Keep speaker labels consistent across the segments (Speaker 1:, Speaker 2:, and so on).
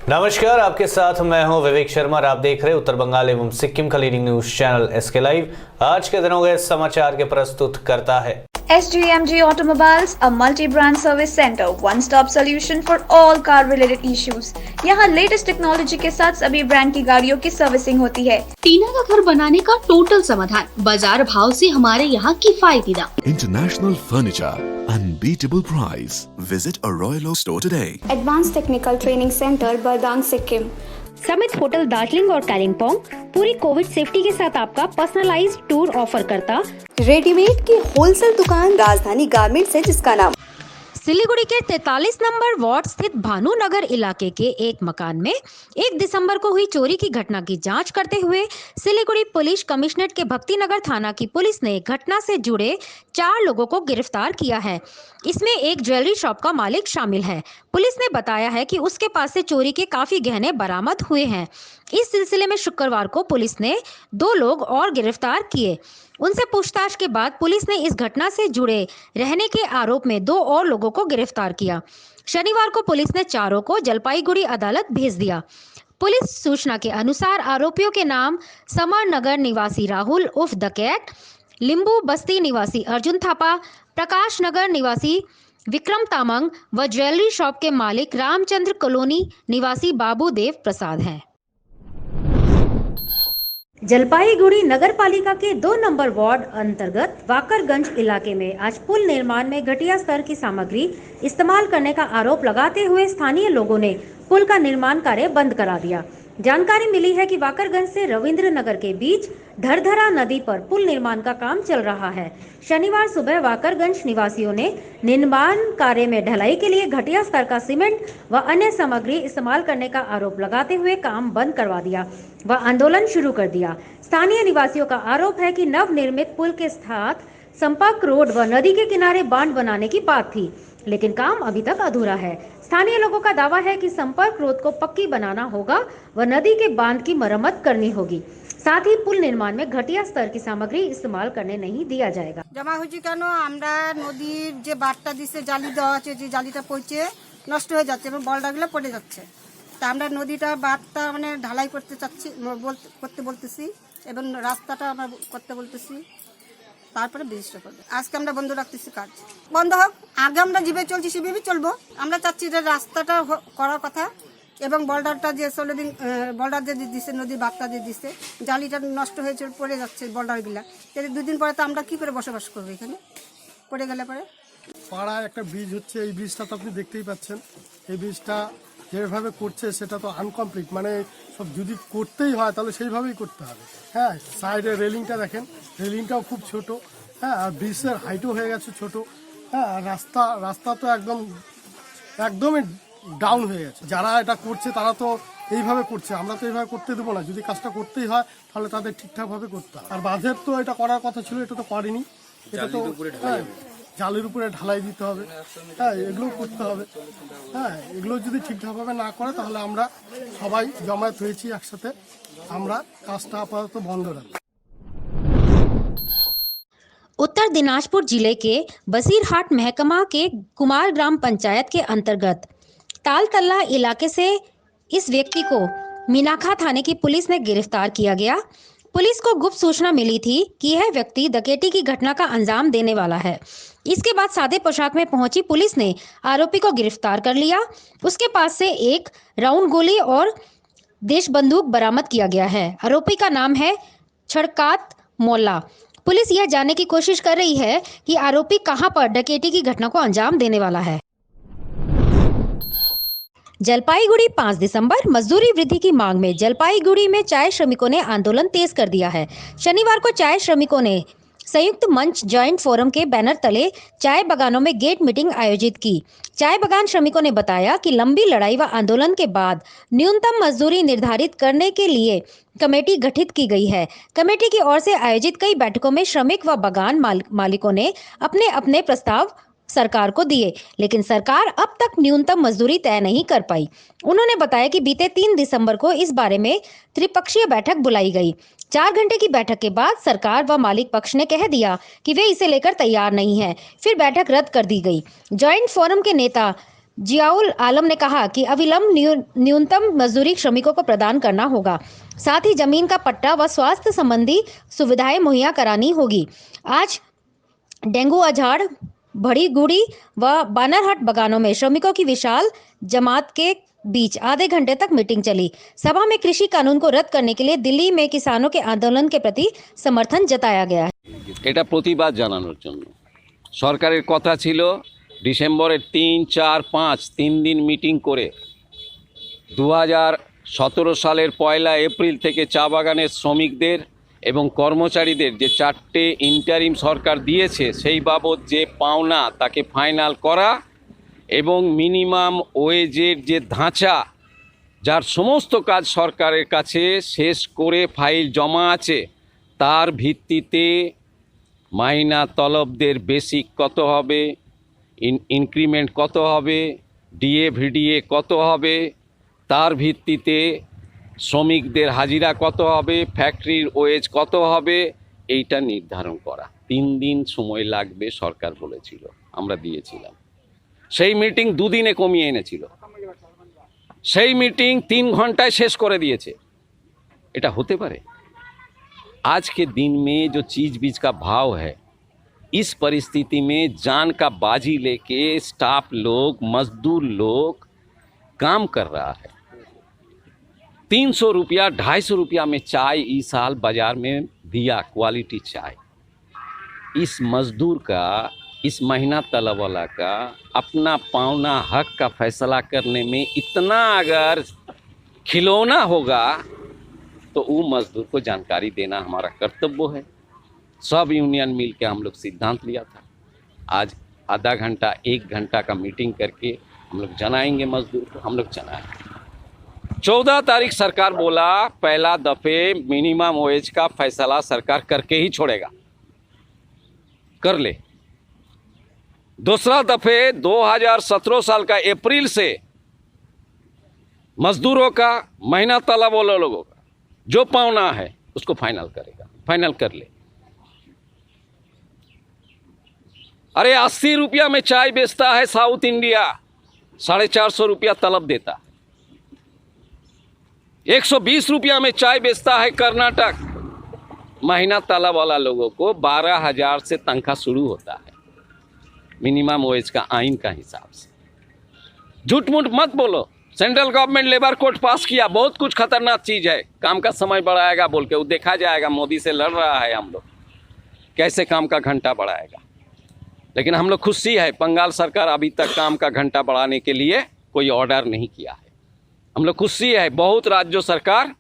Speaker 1: नमस्कार, आपके साथ मैं हूं विवेक शर्मा और आप देख रहे हैं उत्तर बंगाल एवं सिक्किम का leading news channel SK live. आज के दिनों के समाचार के प्रस्तुत करता है
Speaker 2: SGMG Automobiles, a multi-brand service center, one-stop solution for all car-related issues. यहाँ लेटेस्ट टेक्नोलॉजी के साथ सभी ब्रांड की गाड़ियों की सर्विसिंग होती है।
Speaker 3: टीना का घर बनाने का टोटल समाधान, बाजार भाव से हमारे यहाँ किफायती दाम।
Speaker 4: International Furniture, unbeatable price. Visit a Royal Oak store today.
Speaker 5: Advance technical training centre Bardang Sikkim.
Speaker 6: Summit hotel Darjeeling और कालिम्पोंग पूरी कोविड सेफ्टी के साथ आपका पर्सनलाइज्ड टूर ऑफर करता।
Speaker 7: रेडीमेड की होलसेल दुकान राजधानी गारमेंट्स है, जिसका नाम
Speaker 6: सिलीगुड़ी के 43 नंबर वार्ड स्थित भानुनगर इलाके के एक मकान में 1 दिसंबर को हुई चोरी की घटना की जांच करते हुए सिलीगुड़ी पुलिस कमिश्नरेट के भक्तिनगर थाना की पुलिस ने घटना से जुड़े 4 लोगों को गिरफ्तार किया है। इसमें एक ज्वेलरी शॉप का मालिक शामिल है। पुलिस ने बताया है कि उसके पास से चोरी के काफी गहने बरामद हुए हैं। इस सिलसिले में शुक्रवार को पुलिस ने 2 लोग और गिरफ्तार किए। उनसे पूछताछ के बाद पुलिस ने इस घटना से जुड़े रहने के आरोप में 2 और लोगों को गिरफ्तार किया। शनिवार को पुलिस ने चारों को जलपाईगुड़ी अदालत भेज दिया। पुलिस सूचना के अनुसार आरोपियों के नाम समर नगर निवासी राहुल उर्फ डकैत, लिंबू बस्ती निवासी अर्जुन थापा, प्रकाश नगर निवासी विक्रम तामंग व ज्वेलरी शॉप के मालिक रामचंद्र कॉलोनी निवासी बाबू देव प्रसाद हैं। जलपाईगुड़ी नगर पालिका के 2 नंबर वार्ड अंतर्गत वाकरगंज इलाके में आज पुल निर्माण में घटिया स्तर की सामग्री इस्तेमाल करने का आरोप लगाते हुए स्थानीय लोगों ने पुल का निर्माण कार्य बंद करा दिया। जानकारी मिली है कि वाकरगंज से रविंद्र नगर के बीच धरधरा नदी पर पुल निर्माण का काम चल रहा है। शनिवार सुबह वाकरगंज निवासियों ने निर्माण कार्य में ढलाई के लिए घटिया स्तर का सीमेंट व अन्य सामग्री इस्तेमाल करने का आरोप लगाते हुए काम बंद करवा दिया व आंदोलन शुरू कर दिया। स्थानीय निवासियों का आरोप है कि नवनिर्मित पुल के साथ संपर्क रोड व नदी के किनारे बांध बनाने की बात थी, लेकिन काम अभी तक अधूरा है। स्थानीय लोगों का दावा है कि संपर्क रोड को पक्की बनाना होगा व नदी के बांध की मरम्मत करनी होगी। साथ ही पुल निर्माण में घटिया स्तर की सामग्री इस्तेमाल करने नहीं दिया जाएगा।
Speaker 8: जमा হয়েছে কেন আমরা নদীর যে বাঁধটা দিছে জালি দেওয়া আছে, যে জালিটা পড়ছে নষ্ট হয়ে যাচ্ছে এবং বলডাগুলো পড়ে যাচ্ছে। তা আমরা নদীটা বাঁধটা মানে ঢালাই করতে চাচ্ছি, করতে বলতেছি এবং রাস্তাটা আমরা করতে বলতেছি। তারপরে বিশিষ্ট করবে। আজকে আমরা বন্ধ রাখতেছি, কাজ বন্ধ হোক। আগে আমরা যেভাবে চলছি সেভাবেই চলবো। আমরা চাচ্ছি যে রাস্তাটা করার কথা এবং বর্ডারটা যে সোলদিন বর্ডার যে দিচ্ছে, নদীর বাঁধটা যে দিচ্ছে, জালিটা নষ্ট হয়েছে, পড়ে যাচ্ছে বর্ডারগুলা। তাহলে 2 দিন পরে তো আমরা কি করে বসবাস করবো এখানে পড়ে গেলে পরে?
Speaker 9: পাড়ায় একটা ব্রিজ হচ্ছে, এই ব্রিজটা তো আপনি দেখতেই পাচ্ছেন। এই ব্রিজটা যেভাবে করছে সেটা তো আনকমপ্লিট, মানে সব যদি করতেই হয় তাহলে সেইভাবেই করতে হবে। হ্যাঁ, সাইডে রেলিংটা দেখেন, রেলিংটাও খুব ছোট। হ্যাঁ, আর ব্রিজের হাইটও হয়ে গেছে ছোট। হ্যাঁ, আর রাস্তা তো একদমই ডাউন হয়ে গেছে। যারা এটা করছে তারা তো এইভাবে করছে, আমরা তো এইভাবে করতে দেবো না। যদি কাজটা করতেই হয় তাহলে তাদের ঠিকঠাকভাবে করতে হবে। আর বাঁধের তো এটা করার কথা ছিল, এটা তো করেনি। এটা তো জালের উপরে ঢালাই দিতে হবে। হ্যাঁ, এগুলো করতে হবে। হ্যাঁ, এগুলো যদি ঠিকঠাকভাবে না করে তাহলে আমরা সবাই জমায়েত হয়েছি একসাথে, আমরা কাজটা আপাতত বন্ধ রাখবো।
Speaker 6: उत्तर दिनाजपुर जिले के बसीरहाट महकमा के कुमार ग्राम पंचायत के अंतर्गत तालतल्ला इलाके से इस व्यक्ति को मीनाखा थाने की पुलिस ने गिरफ्तार किया गया। पुलिस को गुप्त सूचना मिली थी कि यह व्यक्ति डकैती की घटना का अंजाम देने वाला है। इसके बाद सादे पोशाक में पहुंची पुलिस ने आरोपी को गिरफ्तार कर लिया। उसके पास से एक राउंड गोली और देश बंदूक बरामद किया गया है। आरोपी का नाम है छड़कात मोल्ला। पुलिस यह जानने की कोशिश कर रही है कि आरोपी कहां पर डकैती की घटना को अंजाम देने वाला है। जलपाईगुड़ी 5 दिसंबर मजदूरी वृद्धि की मांग में जलपाईगुड़ी में चाय श्रमिकों ने आंदोलन तेज कर दिया है। शनिवार को चाय श्रमिकों ने संयुक्त मंच जॉइंट फोरम के बैनर तले चाय बागानों में गेट मीटिंग आयोजित की। चाय बागान श्रमिकों ने बताया कि लंबी लड़ाई व आंदोलन के बाद न्यूनतम मजदूरी निर्धारित करने के लिए कमेटी गठित की गई है। कमेटी की ओर से आयोजित कई बैठकों में श्रमिक व बागान मालिकों ने अपने अपने प्रस्ताव सरकार को दिए, लेकिन सरकार अब तक न्यूनतम मजदूरी तय नहीं कर पाई। उन्होंने बताया कि बीते 3 दिसंबर को इस बारे में त्रिपक्षीय बैठक बुलाई गई। 4 घंटे की बैठक के बाद सरकार व मालिक पक्ष ने कह दिया कि वे इसे लेकर तैयार नहीं है। फिर बैठक रद्द कर दी गई। जॉइंट फोरम के नेता जियाउल आलम ने कहा कि अविलंब न्यूनतम मजदूरी श्रमिकों को प्रदान करना होगा, साथ ही जमीन का पट्टा व स्वास्थ्य संबंधी सुविधाएं मुहैया करानी होगी। आज डेंगू अझाड़, बड़ी गुड़ी व बानरहट बगानों में श्रमिकों की विशाल जमात के बीच आधे घंटे तक मीटिंग चली। सभा में कृषि कानून को रद्द करने के लिए दिल्ली में किसानों के आंदोलन के प्रति समर्थन जताया गया है।
Speaker 10: এটা প্রতিবাদ জানানোর জন্য সরকারের কথা ছিল ডিসেম্বরের 3, 4, 5 3 দিন মিটিং করে 2017 সালের 1 এপ্রিল থেকে চা বাগানের শ্রমিকদের এবং কর্মচারীদের যে 4টে ইন্টারিম সরকার দিয়েছে সেই বাবদ যে পাওনা তাকে ফাইনাল করা এবং মিনিমাম ওয়েজের যে ধাঁচা যার সমস্ত কাজ সরকারের কাছে শেষ করে ফাইল জমা আছে তার ভিত্তিতে মাইনা তলবদের বেসিক কত হবে, ইনক্রিমেন্ট কত হবে, ডিএ ভিডিএ কত হবে, তার ভিত্তিতে শ্রমিকদের হাজিরা কত হবে, ফ্যাক্টরির ওয়েজ কত হবে, এইটা নির্ধারণ করা 3 দিন সময় লাগবে সরকার বলেছিল, আমরা দিয়েছিলাম। সেই মিটিং 2 দিনে কমিয়ে এনেছিল, সেই মিটিং 3 ঘন্টায় শেষ করে দিয়েছে। এটা হতে পারে? आज के दिन में जो चीज़ बीज का भाव है, इस परिस्थिति में जान का बाजी लेके स्टाफ लोग, मजदूर लोग काम कर रहा है। 300 रुपया 250 रुपया में चाय इस साल बाजार में दिया, क्वालिटी चाय। इस मजदूर का, इस महीना तलब वाला का अपना पावना हक का फैसला करने में इतना अगर खिलौना होगा तो वो मजदूर को जानकारी देना हमारा कर्तव्य है। सब यूनियन मिल के हम लोग सिद्धांत लिया था। आज आधा घंटा 1 घंटा का मीटिंग करके हम लोग जनाएंगे मजदूर को, हम लोग जनाएंगे। 14 तारीख सरकार बोला पहला दफे मिनिमम वेज का फैसला सरकार करके ही छोड़ेगा, कर ले। दूसरा दफे 2017 साल का अप्रैल से मजदूरों का, महीना तलब वाले लोगों का जो पावना है उसको फाइनल करेगा, फाइनल कर ले। अरे 80 रुपया में चाय बेचता है साउथ इंडिया, 450 रुपया तलब देता। 120 रुपया में चाय बेचता है कर्नाटक। महीना तलब वाला लोगों को 12,000 से तनख्वाह शुरू होता है, मिनिमम वेज का आइन का हिसाब से। झूठ मूठ मत बोलो। सेंट्रल गवर्नमेंट लेबर कोड पास किया, बहुत कुछ खतरनाक चीज़ है, काम का समय बढ़ाएगा बोल के, वो देखा जाएगा। मोदी से लड़ रहा है हम लोग, कैसे काम का घंटा बढ़ाएगा। लेकिन हम लोग खुशी है, बंगाल सरकार अभी तक काम का घंटा बढ़ाने के लिए कोई ऑर्डर नहीं किया है। हम लोग खुशी है, बहुत राज्य सरकार।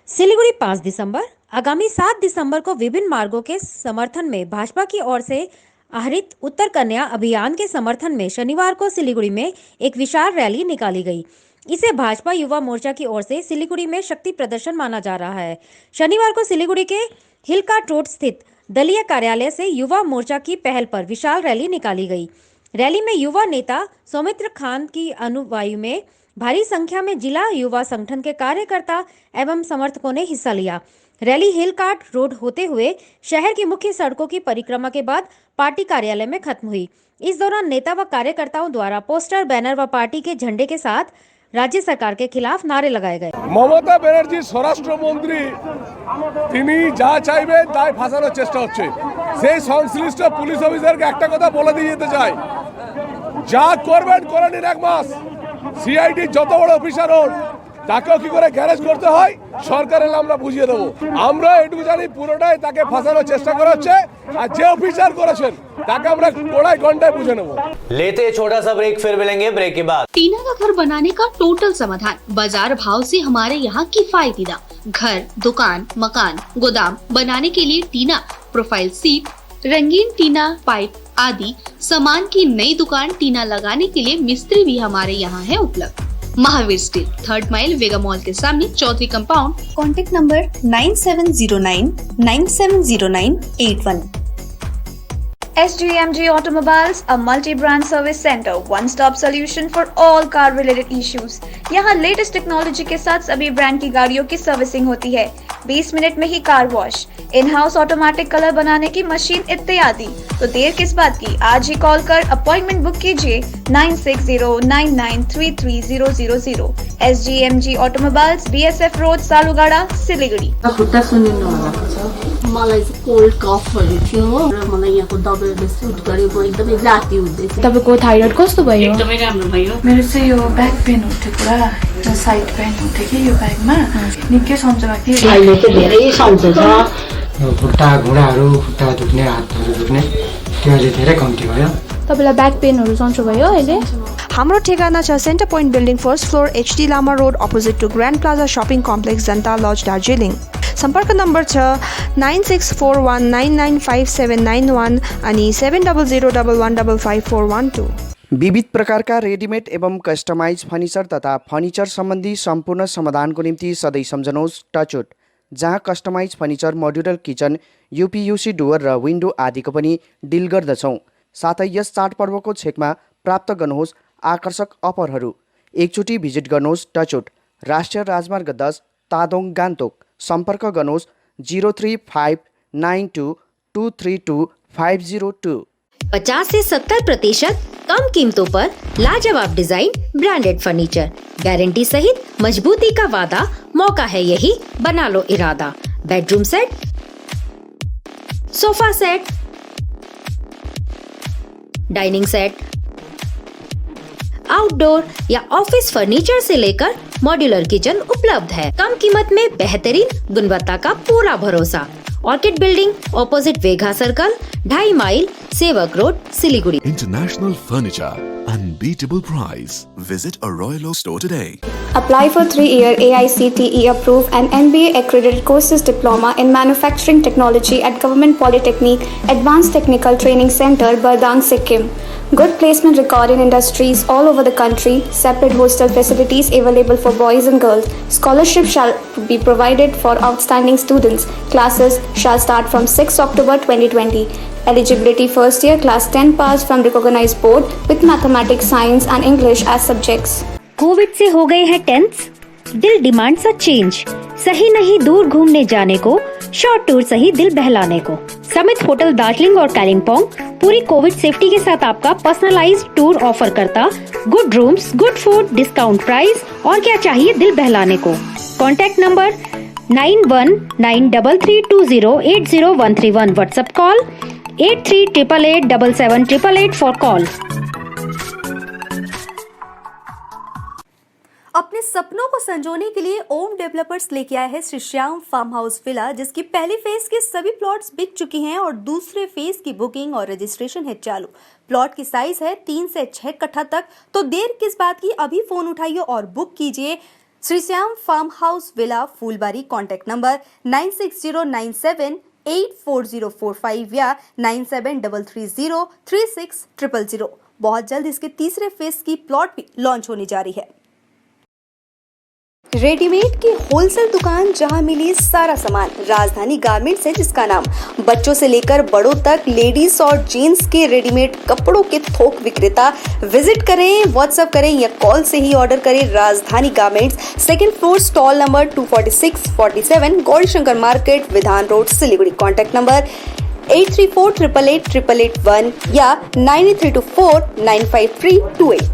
Speaker 6: सिलीगुड़ी 5 दिसंबर। आगामी 7 दिसंबर को विभिन्न मार्गों के समर्थन में भाजपा की ओर से आहरित उत्तर कन्या अभियान के समर्थन में शनिवार को सिलीगुड़ी में एक विशाल रैली निकाली गई। इसे भाजपा युवा मोर्चा की ओर से सिलीगुड़ी में शक्ति प्रदर्शन माना जा रहा है। शनिवार को सिलीगुड़ी के हिलकाट रोड स्थित दलीय कार्यालय से युवा मोर्चा की पहल पर विशाल रैली निकाली गई। रैली में युवा नेता सौमित्र खान की अनुयायियों में भारी संख्या में जिला युवा संगठन के कार्यकर्ता एवं समर्थकों ने हिस्सा लिया। रैली हिलकाट रोड होते हुए शहर की मुख्य सड़कों की परिक्रमा के बाद पार्टी कार्यालय में खत्म हुई। इस दौरान नेता व कार्यकर्ताओं द्वारा पोस्टर, बैनर व पार्टी के झंडे के साथ राज्य सरकार के खिलाफ नारे लगाए गए।
Speaker 9: মমতা ব্যানার্জি স্বরাষ্ট্রমন্ত্রী তিনি যা চাইবেন তাই ফাঁসানোর চেষ্টা হচ্ছে। সেই সংশ্লিষ্ট পুলিশ অফিসারকে একটা কথা বলে দিয়ে যেতে চাই, যা করবেন করে নিন 1 মাস। সিআইডি যত বড় অফিসার হন তাকেও কি করে গ্যারেজ করতে হয় সরকার এলে আমরা বুঝিয়ে দেবো। আমরা এটুকু জানি পুরোটাই তাকে ফাঁসানোর চেষ্টা করা হচ্ছে, আর যে অফিসার করেছেন তাকে আমরা কোড়ায় ঘন্টায় বুঝে নেব।
Speaker 1: लेते हैं छोटा सा ब्रेक, फिर मिलेंगे ब्रेक के बाद।
Speaker 3: टीना का घर बनाने का टोटल समाधान बाजार भाव से हमारे यहाँ किफायती दाम। घर, दुकान, मकान, गोदाम बनाने के लिए टीना, प्रोफाइल सीट, रंगीन टीना, पाइप आदि सामान की नई दुकान टीना लगाने के लिए मिस्त्री भी हमारे यहाँ है उपलब्ध। Mahavir steel, 3rd mile Vega mall के सामने, Chaudhary compound.
Speaker 7: Contact number 9709970981।
Speaker 2: SGMG Automobiles, a multi-brand service center, one-stop solution for all car-related issues. यहाँ लेटेस्ट टेक्नोलॉजी के साथ सभी ब्रांड की गाड़ियों की सर्विसिंग होती है। 20 मिनट में ही car wash, in house automatic colour बनाने की मशीन इत्यादि। तो देर किस बात की, आज ही कॉल कर अपॉइंटमेंट बुक कीजिए 9609933000। SGMG Automobiles, BSF road, Salugara, Siliguri.
Speaker 11: मलाई चाहिँ कोल्ड कफहरू थियो र मलाई यहाँको दबाईले सुट गर्यो, म एकदमै जाती हुँदैछ।
Speaker 12: तपाईको थाइरोइड कस्तो भयो?
Speaker 11: एकदमै राम्रो भयो।
Speaker 12: मेरो चाहिँ यो ब्याक पेन हुन्थ्यो पुरा, साइड पेन हुन्थ्यो कि यो ब्याकमा, निकै सन्चोमा थियो।
Speaker 11: अहिले चाहिँ धेरै सन्चो छ।
Speaker 13: खुट्टा घुँडाहरू, खुट्टा दुख्ने, हातहरू दुख्ने त्यो अहिले धेरै कम्ती भयो।
Speaker 12: तपाईलाई ब्याक पेनहरू सन्चो भयो अहिले?
Speaker 7: हाम्रो ठेगाना छ centre point building first floor, HD Lama road, opposite to grand plaza shopping complex, Janata lodge, Darjeeling. सम्पर्क नम्बर छ 9641995791 अनि 7001155412।
Speaker 14: विविध प्रकारका रेडिमेड एवं कस्टमाइज फर्निचर तथा फर्निचर सम्बन्धी सम्पूर्ण समाधानको निम्ति सधैँ सम्झनुहोस् टचवुड, जहाँ customise furniture, modular kitchen, UPVC door र विन्डो आदिको पनि डिल गर्दछौँ। साथै यस चाडपर्वको छेकमा प्राप्त गर्नुहोस् आकर्षक अफरहरू। एकचोटि भिजिट गर्नुहोस् टचवुड, राष्ट्रिय राजमार्ग 10, तादोङ, गान्तोक। सम्पर्क गर्नुहोस् 035922322502।
Speaker 6: 50 से 70% कम कीमतों पर लाजवाब डिजाइन, ब्रांडेड फर्नीचर, गारंटी सहित मजबूती का वादा। मौका है यही, बना लो इरादा। Bedroom set, sofa set, dining set, outdoor या ऑफिस फर्नीचर से लेकर मॉड्यूलर किचन उपलब्ध है। कम कीमत में बेहतरीन गुणवत्ता का पूरा भरोसा। Orchid building, opposite Vega circle, 2.5 mile, Sevoke road, Siliguri.
Speaker 4: International furniture, unbeatable price. Visit a Royal Oak store today.
Speaker 5: Apply for 3-year AICTE approved and MBA accredited courses diploma in manufacturing technology at Government Polytechnic Advanced Technical Training Center, Bardang, Sikkim. Good placement record in industries all over the country. Separate hostel facilities available for boys and girls. Scholarship shall be provided for outstanding students. Classes shall start from 6 October 2020. Eligibility first year class 10 pass from recognized board with mathematics, science and English as subjects.
Speaker 6: Covid से हो गए हैं tense, दिल demand सा change. सही नहीं दूर घूमने जाने को, शॉर्ट टूर सही दिल बहलाने को। समित होटल दार्जिलिंग और कालिम्पोंग पूरी कोविड सेफ्टी के साथ आपका पर्सनलाइज्ड टूर ऑफर करता। Good rooms, good food, discount price और क्या चाहिए दिल बहलाने को। Contact number 919332080131। WhatsApp call 8388877888 for call.
Speaker 7: अपने सपनों को संजोने के लिए ओम डेवलपर्स लेके आया है Shri Shyam farm house villa, जिसकी पहली फेज के सभी प्लॉट्स बिक चुकी हैं और दूसरे फेज की बुकिंग और रजिस्ट्रेशन है चालू। प्लॉट की साइज है 3 से 6 कट्ठा तक। तो देर किस बात की, अभी फोन उठाइए और बुक कीजिए Shri Shyam farm house villa, Phulbari. Contact number 9609784045 या 9733036000। बहुत जल्द इसके तीसरे फेज की प्लॉट भी लॉन्च होने जा रही है। रेडीमेड की होलसेल दुकान, जहां मिली सारा सामान, राजधानी गारमेंट्स है जिसका नाम। बच्चों से लेकर बड़ों तक लेडीज और जेंट्स के रेडीमेड कपड़ों के थोक विक्रेता। विजिट करें, व्हाट्सएप करें या कॉल से ही ऑर्डर करें। राजधानी garments, 2nd floor, stall number 246-47, Gaurishankar market, विधान रोड, सिलीगुड़ी। कॉन्टैक्ट नंबर 8348888881 या 9324953328।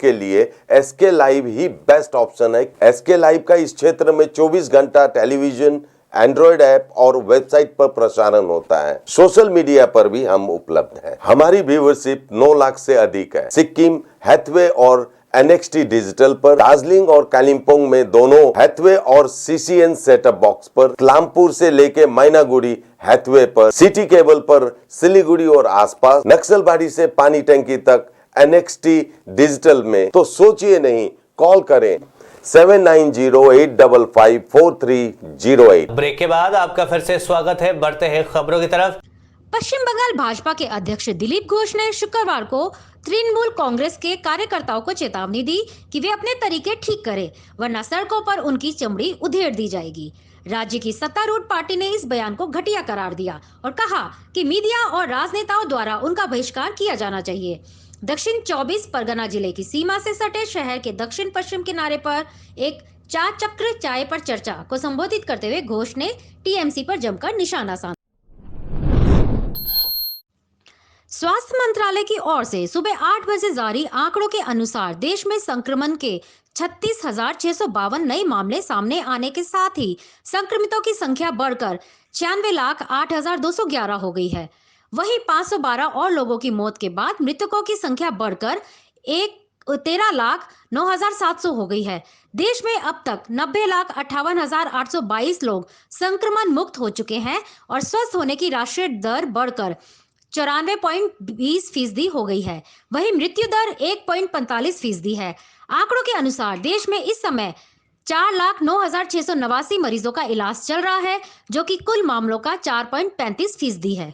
Speaker 15: के लिए SK लाइव ही बेस्ट ऑप्शन है। SK लाइव का इस क्षेत्र में 24 घंटा टेलीविजन, एंड्रॉइड ऐप और वेबसाइट पर प्रसारण होता है। सोशल मीडिया पर भी हम उपलब्ध हैं। हमारी व्यूवरशिप 9 लाख से अधिक है। सिक्किम, हैथवे और NXT डिजिटल पर, दार्जिलिंग और कालिम्पोंग में दोनों हैथवे और CCN सेटअप बॉक्स पर, क्लामपुर से लेके मैनागुड़ी हैथवे पर, सिटी केबल पर, सिलीगुड़ी और आसपास, नक्सलबाड़ी से पानी टंकी तक NXT डिजिटल में। तो सोचिए नहीं, कॉल करें 7908554308।
Speaker 1: ब्रेक के बाद आपका फिर से स्वागत है। बढ़ते हैं खबरों की तरफ।
Speaker 6: पश्चिम बंगाल भाजपा के अध्यक्ष दिलीप घोष ने शुक्रवार को तृणमूल कांग्रेस के कार्यकर्ताओं को चेतावनी दी कि वे अपने तरीके ठीक करें, वरना सड़कों पर उनकी चमड़ी उधेड़ दी जाएगी। राज्य की सत्तारूढ़ पार्टी ने इस बयान को घटिया करार दिया और कहा कि मीडिया और राजनेताओं द्वारा उनका बहिष्कार किया जाना चाहिए। दक्षिण 24 परगना जिले की सीमा से सटे शहर के दक्षिण पश्चिम किनारे पर एक चार चक्र चाय पर चर्चा को संबोधित करते हुए घोष ने टीएमसी पर जमकर निशाना साधा। स्वास्थ्य मंत्रालय की ओर से सुबह 8 बजे जारी आंकड़ों के अनुसार देश में संक्रमण के 36,652 नए मामले सामने आने के साथ ही संक्रमितों की संख्या बढ़कर 96,08,211 हो गई है। वहीं 512 और लोगों की मौत के बाद मृतकों की संख्या बढ़कर 13,09,700 हो गई है। देश में अब तक 90,58,822 लोग संक्रमण मुक्त हो चुके हैं और स्वस्थ होने की राष्ट्रीय दर बढ़कर 94.20% हो गई है। वहीं मृत्यु दर 1.45% है। आंकड़ों के अनुसार देश में इस समय 4,09,689 मरीजों का इलाज चल रहा है, जो कि कुल मामलों का 4.35% है।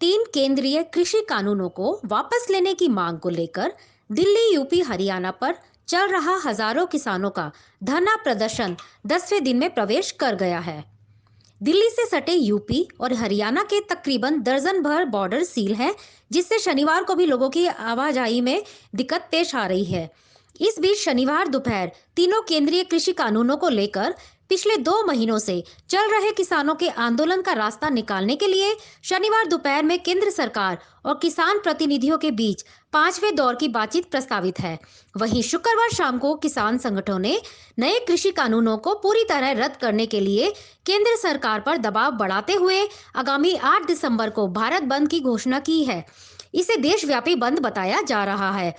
Speaker 6: 3 केंद्रीय कृषि कानूनों को वापस लेने की मांग को लेकर दिल्ली, यूपी, हरियाणा पर चल रहा हजारों किसानों का धरना प्रदर्शन 10वें दिन में प्रवेश कर गया है। दिल्ली से सटे यूपी और हरियाणा के तकरीबन दर्जन भर बॉर्डर सील हैं, जिससे शनिवार को भी लोगों की आवाजाही में दिक्कत पेश आ रही है। इस बीच शनिवार दोपहर तीनों केंद्रीय कृषि कानूनों को लेकर पिछले 2 महीनों से चल रहे किसानों के आंदोलन का रास्ता निकालने के लिए शनिवार दोपहर में केंद्र सरकार और किसान प्रतिनिधियों के बीच 5वें दौर की बातचीत प्रस्तावित है। वहीं शुक्रवार शाम को किसान संगठनों ने नए कृषि कानूनों को पूरी तरह रद्द करने के लिए केंद्र सरकार पर दबाव बढ़ाते हुए आगामी 8 दिसंबर को भारत बंद की घोषणा की है। इसे देशव्यापी बंद बताया जा रहा है।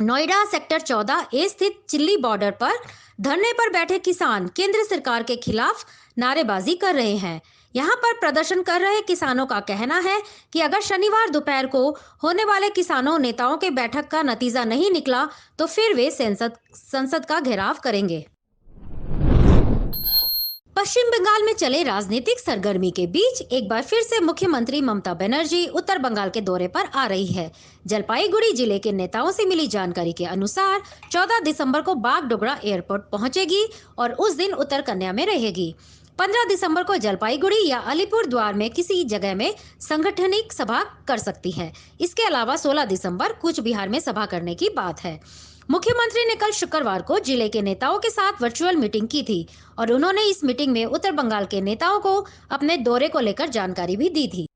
Speaker 6: नोएडा सेक्टर 14A स्थित चिल्ली बॉर्डर पर धरने पर बैठे किसान केंद्र सरकार के खिलाफ नारेबाजी कर रहे हैं। यहां पर प्रदर्शन कर रहे किसानों का कहना है कि अगर शनिवार दोपहर को होने वाले किसानों नेताओं के बैठक का नतीजा नहीं निकला तो फिर वे संसद का घेराव करेंगे। पश्चिम बंगाल में चले राजनीतिक सरगर्मी के बीच एक बार फिर से मुख्यमंत्री ममता बनर्जी उत्तर बंगाल के दौरे पर आ रही है। जलपाईगुड़ी जिले के नेताओं से मिली जानकारी के अनुसार 14 दिसंबर को बागडोगरा एयरपोर्ट पहुंचेगी और उस दिन उत्तर कन्या में रहेगी। 15 दिसंबर को जलपाईगुड़ी या अलीपुर द्वार में किसी जगह में संगठनिक सभा कर सकती है। इसके अलावा 16 दिसंबर कूच बिहार में सभा करने की बात है। मुख्यमंत्री ने कल शुक्रवार को जिले के नेताओं के साथ वर्चुअल मीटिंग की थी और उन्होंने इस मीटिंग में उत्तर बंगाल के नेताओं को अपने दौरे को लेकर जानकारी भी दी थी।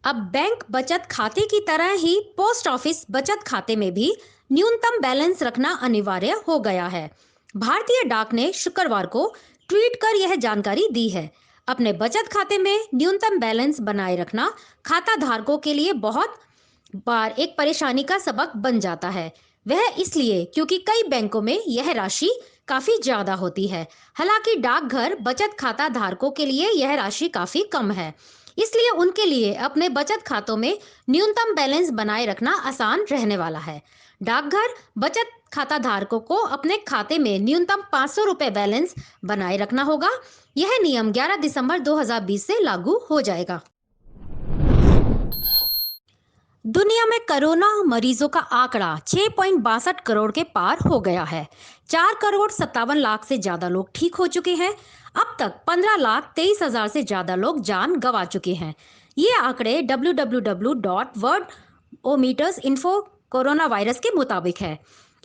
Speaker 6: अब बैंक बचत खाते की तरह ही पोस्ट ऑफिस बचत खाते में भी न्यूनतम बैलेंस रखना अनिवार्य हो गया है। भारतीय डाक ने शुक्रवार को ट्वीट कर यह जानकारी दी है। अपने बचत खाते में न्यूनतम बैलेंस बनाए रखना खाता धारकों के लिए बहुत बार एक परेशानी का सबक बन जाता है। वह इसलिए क्योंकि कई बैंकों में यह राशि काफी ज्यादा होती है। हालांकि डाकघर बचत खाता धारकों के लिए यह राशि काफी कम है, इसलिए उनके लिए अपने बचत खातों में न्यूनतम बैलेंस बनाए रखना आसान रहने वाला है। डाकघर बचत खाता धारकों को अपने खाते में न्यूनतम 500 रुपए बैलेंस बनाए रखना होगा। यह नियम 11 दिसंबर 2020 से लागू हो जाएगा। दुनिया में कोरोना मरीजों का आंकड़ा 6.62 करोड़ के पार हो गया है। 4,57,00,000 से ज्यादा लोग ठीक हो चुके हैं। अब तक 15,23,000 से ज्यादा लोग जान गंवा चुके हैं। ये आंकड़े www.worldometers.info कोरोना वायरस के मुताबिक है।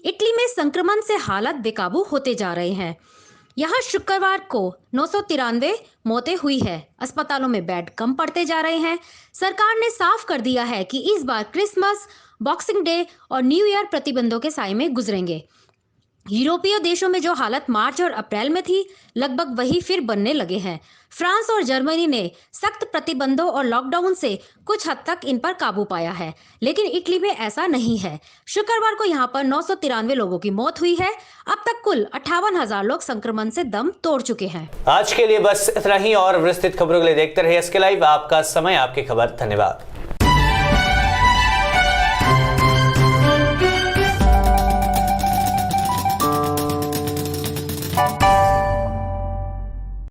Speaker 6: इटली में संक्रमण से हालत बेकाबू होते जा रहे हैं। यहाँ शुक्रवार को 993 मौतें हुई है। अस्पतालों में बेड कम पड़ते जा रहे हैं। सरकार ने साफ कर दिया है कि इस बार क्रिसमस, बॉक्सिंग डे और न्यू ईयर प्रतिबंधों के साए में गुजरेंगे। यूरोपीय देशों में जो हालत मार्च और अप्रैल में थी, लगभग वही फिर बनने लगे हैं। फ्रांस और जर्मनी ने सख्त प्रतिबंधों और लॉकडाउन से कुछ हद तक इन पर काबू पाया है, लेकिन इटली में ऐसा नहीं है। शुक्रवार को यहां पर 993 लोगों की मौत हुई है। अब तक कुल 58,000 लोग संक्रमण से दम तोड़ चुके हैं।
Speaker 1: आज के लिए बस इतना ही और विस्तृत खबरों के लिए देखते रहिए एसके लाइव। आपका समय, आपकी खबर। धन्यवाद।